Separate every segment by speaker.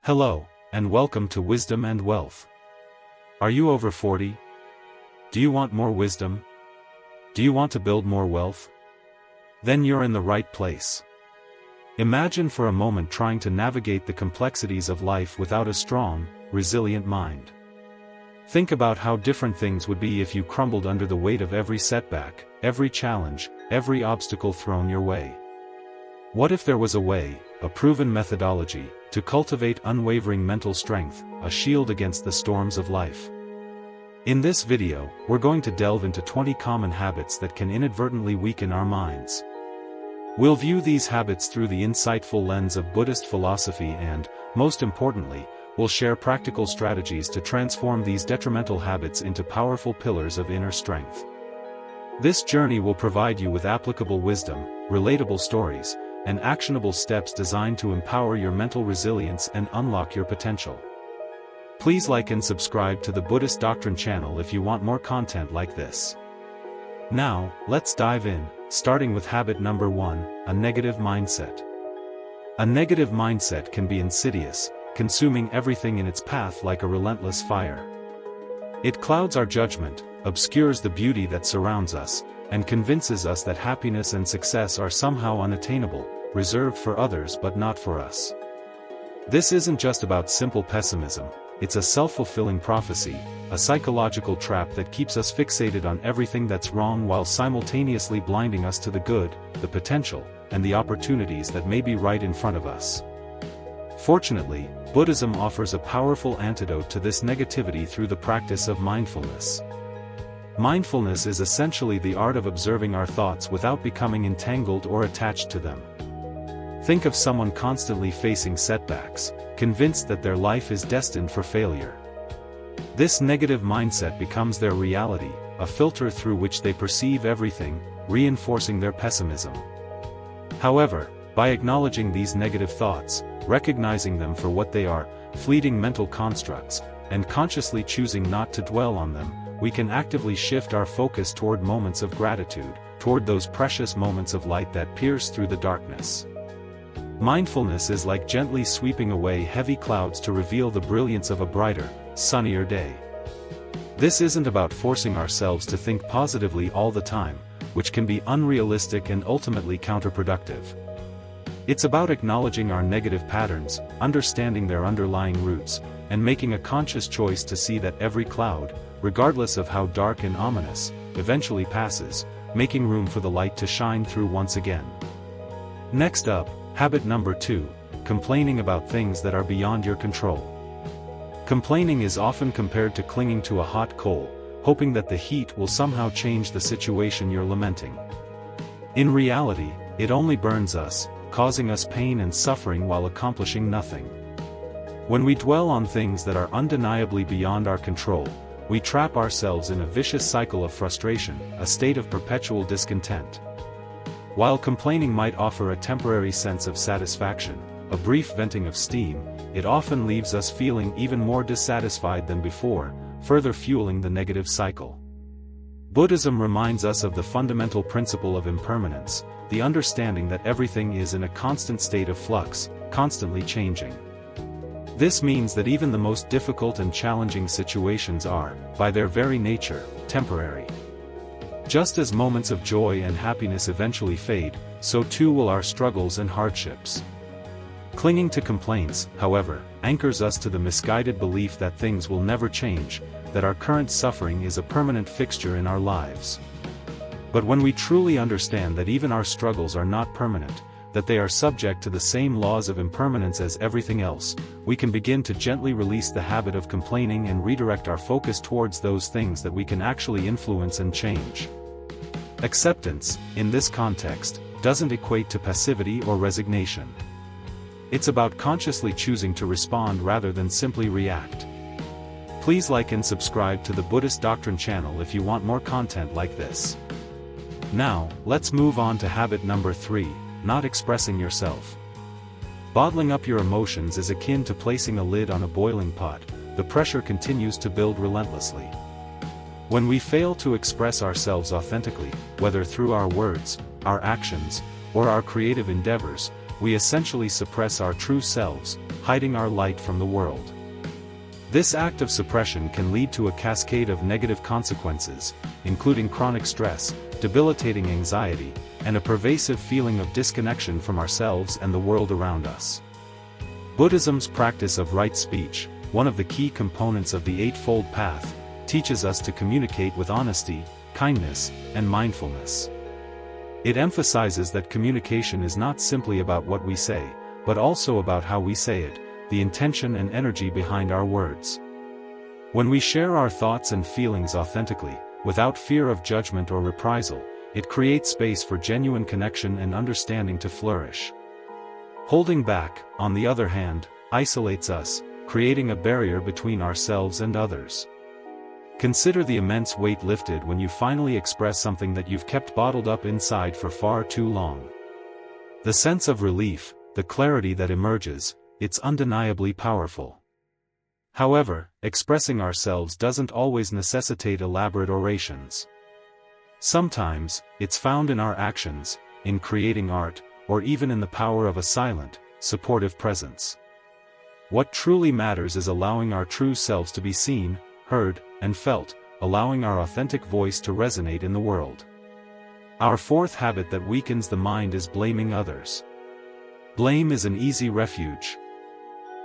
Speaker 1: Hello, and welcome to Wisdom and Wealth. Are you over 40? Do you want more wisdom? Do you want to build more wealth? Then you're in the right place. Imagine for a moment trying to navigate the complexities of life without a strong, resilient mind. Think about how different things would be if you crumbled under the weight of every setback, every challenge, every obstacle thrown your way. What if there was a way, a proven methodology, to cultivate unwavering mental strength, a shield against the storms of life? In this video, we're going to delve into 20 common habits that can inadvertently weaken our minds. We'll view these habits through the insightful lens of Buddhist philosophy and, most importantly, we'll share practical strategies to transform these detrimental habits into powerful pillars of inner strength. This journey will provide you with applicable wisdom, relatable stories, and actionable steps designed to empower your mental resilience and unlock your potential. Please like and subscribe to the Buddhist Doctrine channel if you want more content like this. Now, let's dive in, starting with habit number 1, a negative mindset. A negative mindset can be insidious, consuming everything in its path like a relentless fire. It clouds our judgment, obscures the beauty that surrounds us, and convinces us that happiness and success are somehow unattainable, reserved for others but not for us. This isn't just about simple pessimism, it's a self-fulfilling prophecy, a psychological trap that keeps us fixated on everything that's wrong while simultaneously blinding us to the good, the potential, and the opportunities that may be right in front of us. Fortunately, Buddhism offers a powerful antidote to this negativity through the practice of mindfulness. Mindfulness is essentially the art of observing our thoughts without becoming entangled or attached to them. Think of someone constantly facing setbacks, convinced that their life is destined for failure. This negative mindset becomes their reality, a filter through which they perceive everything, reinforcing their pessimism. However, by acknowledging these negative thoughts, recognizing them for what they are, fleeting mental constructs, and consciously choosing not to dwell on them, we can actively shift our focus toward moments of gratitude, toward those precious moments of light that pierce through the darkness. Mindfulness is like gently sweeping away heavy clouds to reveal the brilliance of a brighter, sunnier day. This isn't about forcing ourselves to think positively all the time, which can be unrealistic and ultimately counterproductive. It's about acknowledging our negative patterns, understanding their underlying roots, and making a conscious choice to see that every cloud, regardless of how dark and ominous, eventually passes, making room for the light to shine through once again. Next up, habit number 2, complaining about things that are beyond your control. Complaining is often compared to clinging to a hot coal, hoping that the heat will somehow change the situation you're lamenting. In reality, it only burns us, causing us pain and suffering while accomplishing nothing. When we dwell on things that are undeniably beyond our control, we trap ourselves in a vicious cycle of frustration, a state of perpetual discontent. While complaining might offer a temporary sense of satisfaction, a brief venting of steam, it often leaves us feeling even more dissatisfied than before, further fueling the negative cycle. Buddhism reminds us of the fundamental principle of impermanence, the understanding that everything is in a constant state of flux, constantly changing. This means that even the most difficult and challenging situations are, by their very nature, temporary. Just as moments of joy and happiness eventually fade, so too will our struggles and hardships. Clinging to complaints, however, anchors us to the misguided belief that things will never change, that our current suffering is a permanent fixture in our lives. But when we truly understand that even our struggles are not permanent, that they are subject to the same laws of impermanence as everything else, we can begin to gently release the habit of complaining and redirect our focus towards those things that we can actually influence and change. Acceptance, in this context, doesn't equate to passivity or resignation. It's about consciously choosing to respond rather than simply react. Please like and subscribe to the Buddhist Doctrine channel if you want more content like this. Now, let's move on to habit number 3, not expressing yourself. Bottling up your emotions is akin to placing a lid on a boiling pot, the pressure continues to build relentlessly. When we fail to express ourselves authentically, whether through our words, our actions, or our creative endeavors, we essentially suppress our true selves, hiding our light from the world. This act of suppression can lead to a cascade of negative consequences, including chronic stress, debilitating anxiety, and a pervasive feeling of disconnection from ourselves and the world around us. Buddhism's practice of right speech, one of the key components of the Eightfold Path, teaches us to communicate with honesty, kindness, and mindfulness. It emphasizes that communication is not simply about what we say, but also about how we say it, the intention and energy behind our words. When we share our thoughts and feelings authentically, without fear of judgment or reprisal, it creates space for genuine connection and understanding to flourish. Holding back, on the other hand, isolates us, creating a barrier between ourselves and others. Consider the immense weight lifted when you finally express something that you've kept bottled up inside for far too long. The sense of relief, the clarity that emerges, it's undeniably powerful. However, expressing ourselves doesn't always necessitate elaborate orations. Sometimes, it's found in our actions, in creating art, or even in the power of a silent, supportive presence. What truly matters is allowing our true selves to be seen, heard, and felt, allowing our authentic voice to resonate in the world. Our fourth habit that weakens the mind is blaming others. Blame is an easy refuge.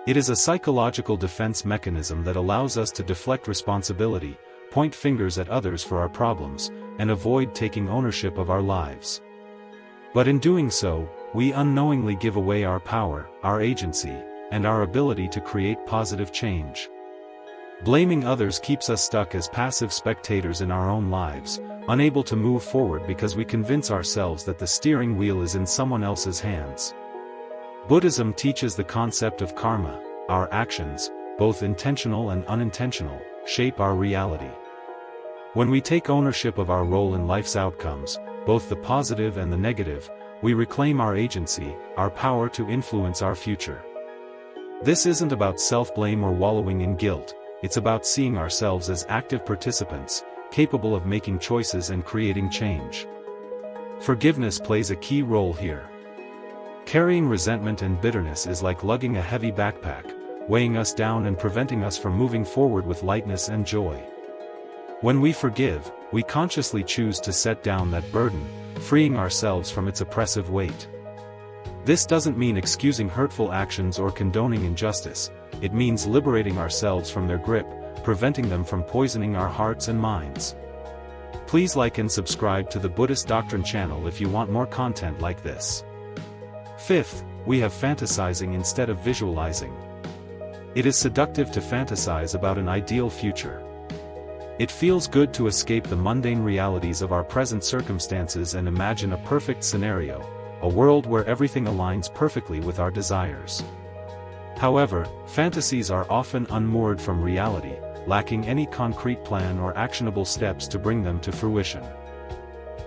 Speaker 1: It is a psychological defense mechanism that allows us to deflect responsibility, point fingers at others for our problems, and avoid taking ownership of our lives. But in doing so, we unknowingly give away our power, our agency, and our ability to create positive change. Blaming others keeps us stuck as passive spectators in our own lives, unable to move forward because we convince ourselves that the steering wheel is in someone else's hands. Buddhism teaches the concept of karma. Our actions, both intentional and unintentional, shape our reality. When we take ownership of our role in life's outcomes, both the positive and the negative, we reclaim our agency, our power to influence our future. This isn't about self-blame or wallowing in guilt, it's about seeing ourselves as active participants, capable of making choices and creating change. Forgiveness plays a key role here. Carrying resentment and bitterness is like lugging a heavy backpack, weighing us down and preventing us from moving forward with lightness and joy. When we forgive, we consciously choose to set down that burden, freeing ourselves from its oppressive weight. This doesn't mean excusing hurtful actions or condoning injustice, it means liberating ourselves from their grip, preventing them from poisoning our hearts and minds. Please like and subscribe to the Buddhist Doctrine channel if you want more content like this. Fifth, we have fantasizing instead of visualizing. It is seductive to fantasize about an ideal future. It feels good to escape the mundane realities of our present circumstances and imagine a perfect scenario, a world where everything aligns perfectly with our desires. However, fantasies are often unmoored from reality, lacking any concrete plan or actionable steps to bring them to fruition.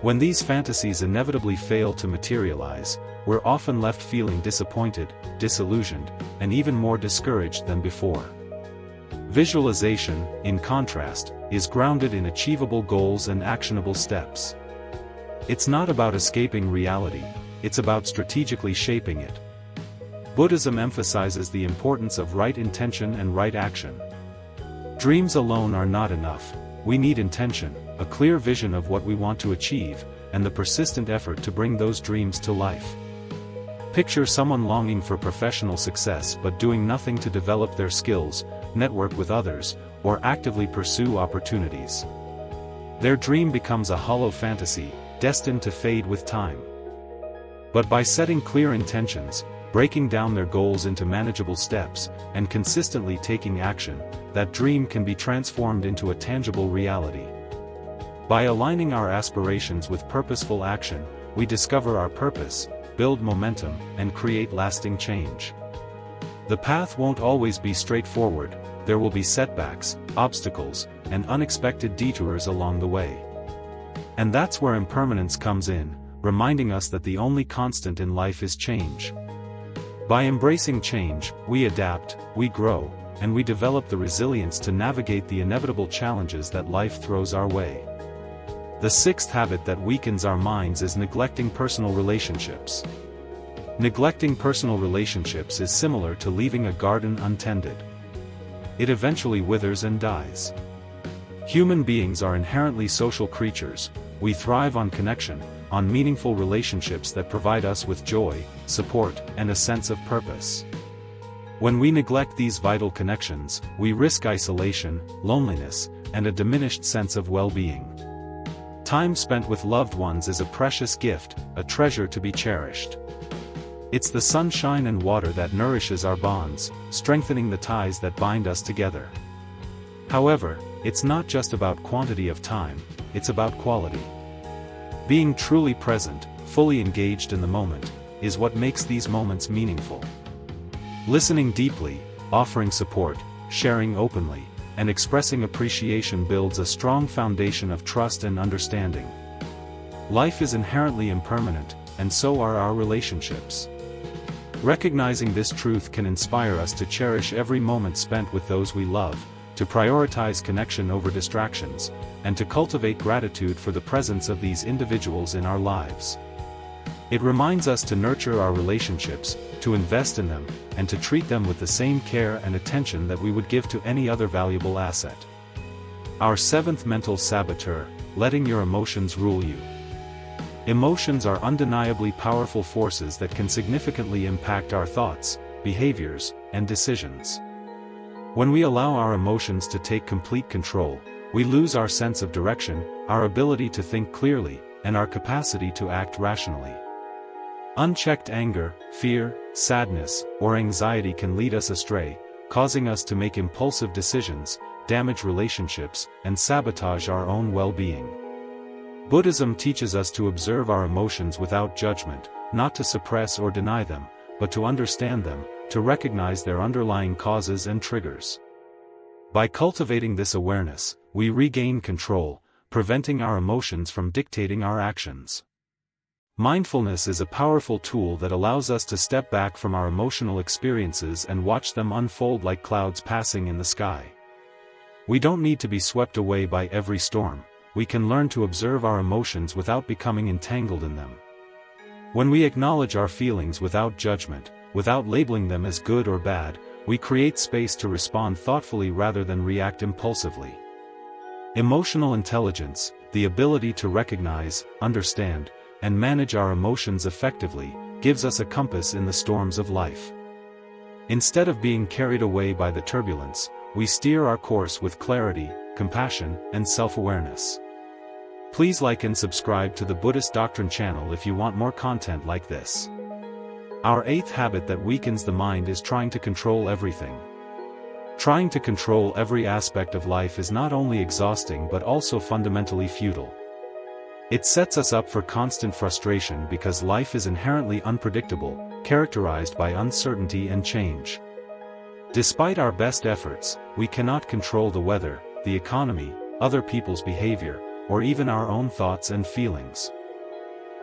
Speaker 1: When these fantasies inevitably fail to materialize, we're often left feeling disappointed, disillusioned, and even more discouraged than before. Visualization, in contrast, is grounded in achievable goals and actionable steps. It's not about escaping reality, it's about strategically shaping it. Buddhism emphasizes the importance of right intention and right action. Dreams alone are not enough, we need intention, a clear vision of what we want to achieve, and the persistent effort to bring those dreams to life. Picture someone longing for professional success but doing nothing to develop their skills, network with others, or actively pursue opportunities. Their dream becomes a hollow fantasy, destined to fade with time. But by setting clear intentions, breaking down their goals into manageable steps, and consistently taking action, that dream can be transformed into a tangible reality. By aligning our aspirations with purposeful action, we discover our purpose, build momentum, and create lasting change. The path won't always be straightforward, there will be setbacks, obstacles, and unexpected detours along the way. And that's where impermanence comes in, reminding us that the only constant in life is change. By embracing change, we adapt, we grow, and we develop the resilience to navigate the inevitable challenges that life throws our way. The sixth habit that weakens our minds is neglecting personal relationships. Neglecting personal relationships is similar to leaving a garden untended. It eventually withers and dies. Human beings are inherently social creatures. We thrive on connection, on meaningful relationships that provide us with joy, support, and a sense of purpose. When we neglect these vital connections, we risk isolation, loneliness, and a diminished sense of well-being. Time spent with loved ones is a precious gift, a treasure to be cherished. It's the sunshine and water that nourishes our bonds, strengthening the ties that bind us together. However, it's not just about quantity of time, it's about quality. Being truly present, fully engaged in the moment, is what makes these moments meaningful. Listening deeply, offering support, sharing openly, and expressing appreciation builds a strong foundation of trust and understanding. Life is inherently impermanent, and so are our relationships. Recognizing this truth can inspire us to cherish every moment spent with those we love, to prioritize connection over distractions, and to cultivate gratitude for the presence of these individuals in our lives. It reminds us to nurture our relationships, to invest in them, and to treat them with the same care and attention that we would give to any other valuable asset. Our seventh mental saboteur: letting your emotions rule you. Emotions are undeniably powerful forces that can significantly impact our thoughts, behaviors, and decisions. When we allow our emotions to take complete control, we lose our sense of direction, our ability to think clearly, and our capacity to act rationally. Unchecked anger, fear, sadness, or anxiety can lead us astray, causing us to make impulsive decisions, damage relationships, and sabotage our own well-being. Buddhism teaches us to observe our emotions without judgment, not to suppress or deny them, but to understand them, to recognize their underlying causes and triggers. By cultivating this awareness, we regain control, preventing our emotions from dictating our actions. Mindfulness is a powerful tool that allows us to step back from our emotional experiences and watch them unfold like clouds passing in the sky. We don't need to be swept away by every storm. We can learn to observe our emotions without becoming entangled in them. When we acknowledge our feelings without judgment, without labeling them as good or bad, we create space to respond thoughtfully rather than react impulsively. Emotional intelligence, the ability to recognize, understand, and manage our emotions effectively, gives us a compass in the storms of life. Instead of being carried away by the turbulence, we steer our course with clarity, compassion, and self-awareness. Please like and subscribe to the Buddhist Doctrine channel if you want more content like this. Our eighth habit that weakens the mind is trying to control everything. Trying to control every aspect of life is not only exhausting but also fundamentally futile. It sets us up for constant frustration because life is inherently unpredictable, characterized by uncertainty and change. Despite our best efforts, we cannot control the weather, the economy, other people's behavior, or even our own thoughts and feelings.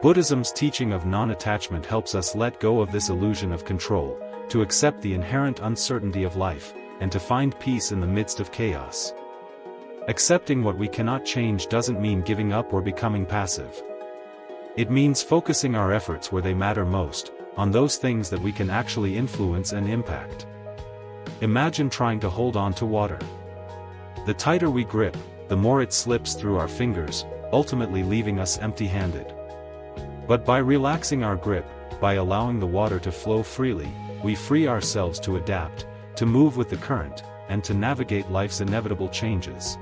Speaker 1: Buddhism's teaching of non-attachment helps us let go of this illusion of control, to accept the inherent uncertainty of life, and to find peace in the midst of chaos. Accepting what we cannot change doesn't mean giving up or becoming passive. It means focusing our efforts where they matter most, on those things that we can actually influence and impact. Imagine trying to hold on to water. The tighter we grip, the more it slips through our fingers, ultimately leaving us empty-handed. But by relaxing our grip, by allowing the water to flow freely, we free ourselves to adapt, to move with the current, and to navigate life's inevitable changes.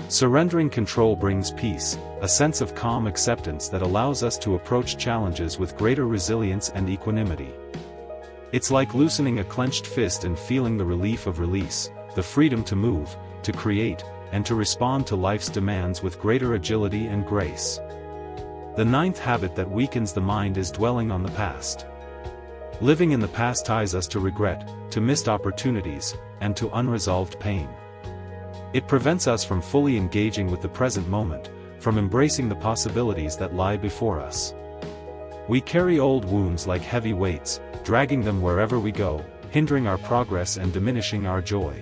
Speaker 1: Surrendering control brings peace, a sense of calm acceptance that allows us to approach challenges with greater resilience and equanimity. It's like loosening a clenched fist and feeling the relief of release, the freedom to move, to create, and to respond to life's demands with greater agility and grace. The ninth habit that weakens the mind is dwelling on the past. Living in the past ties us to regret, to missed opportunities, and to unresolved pain. It prevents us from fully engaging with the present moment, from embracing the possibilities that lie before us. We carry old wounds like heavy weights, dragging them wherever we go, hindering our progress and diminishing our joy.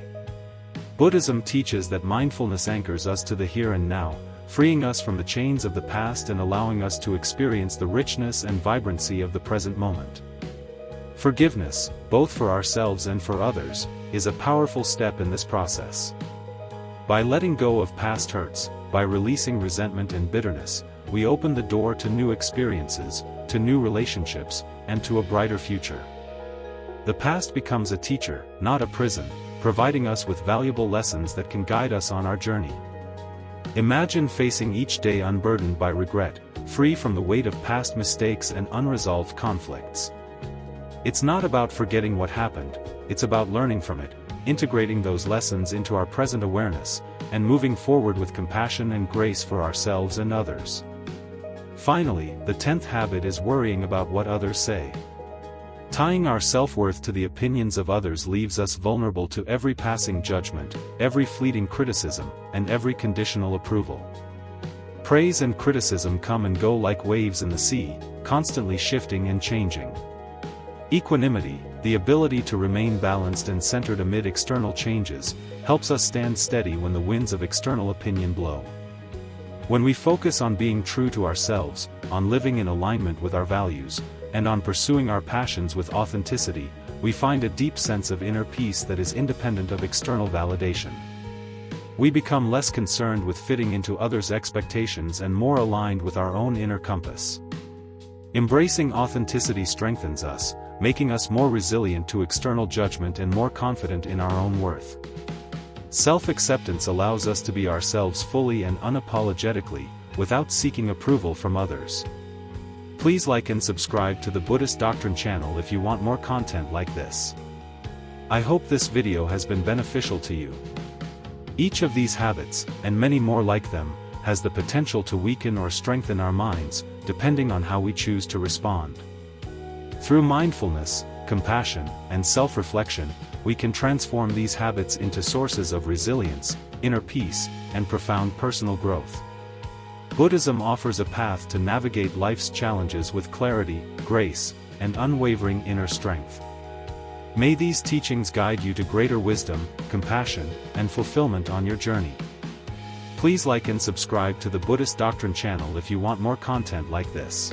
Speaker 1: Buddhism teaches that mindfulness anchors us to the here and now, freeing us from the chains of the past and allowing us to experience the richness and vibrancy of the present moment. Forgiveness, both for ourselves and for others, is a powerful step in this process. By letting go of past hurts, by releasing resentment and bitterness, we open the door to new experiences, to new relationships, and to a brighter future. The past becomes a teacher, not a prison, providing us with valuable lessons that can guide us on our journey. Imagine facing each day unburdened by regret, free from the weight of past mistakes and unresolved conflicts. It's not about forgetting what happened, it's about learning from it, integrating those lessons into our present awareness, and moving forward with compassion and grace for ourselves and others. Finally, the 10th habit is worrying about what others say. Tying our self-worth to the opinions of others leaves us vulnerable to every passing judgment, every fleeting criticism, and every conditional approval. Praise and criticism come and go like waves in the sea, constantly shifting and changing. Equanimity, the ability to remain balanced and centered amid external changes, helps us stand steady when the winds of external opinion blow. When we focus on being true to ourselves, on living in alignment with our values, and on pursuing our passions with authenticity, we find a deep sense of inner peace that is independent of external validation. We become less concerned with fitting into others' expectations and more aligned with our own inner compass. Embracing authenticity strengthens us, making us more resilient to external judgment and more confident in our own worth. Self-acceptance allows us to be ourselves fully and unapologetically, without seeking approval from others. Please like and subscribe to the Buddhist Doctrine channel if you want more content like this. I hope this video has been beneficial to you. Each of these habits, and many more like them, has the potential to weaken or strengthen our minds, depending on how we choose to respond. Through mindfulness, compassion, and self-reflection, we can transform these habits into sources of resilience, inner peace, and profound personal growth. Buddhism offers a path to navigate life's challenges with clarity, grace, and unwavering inner strength. May these teachings guide you to greater wisdom, compassion, and fulfillment on your journey. Please like and subscribe to the Buddhist Doctrine channel if you want more content like this.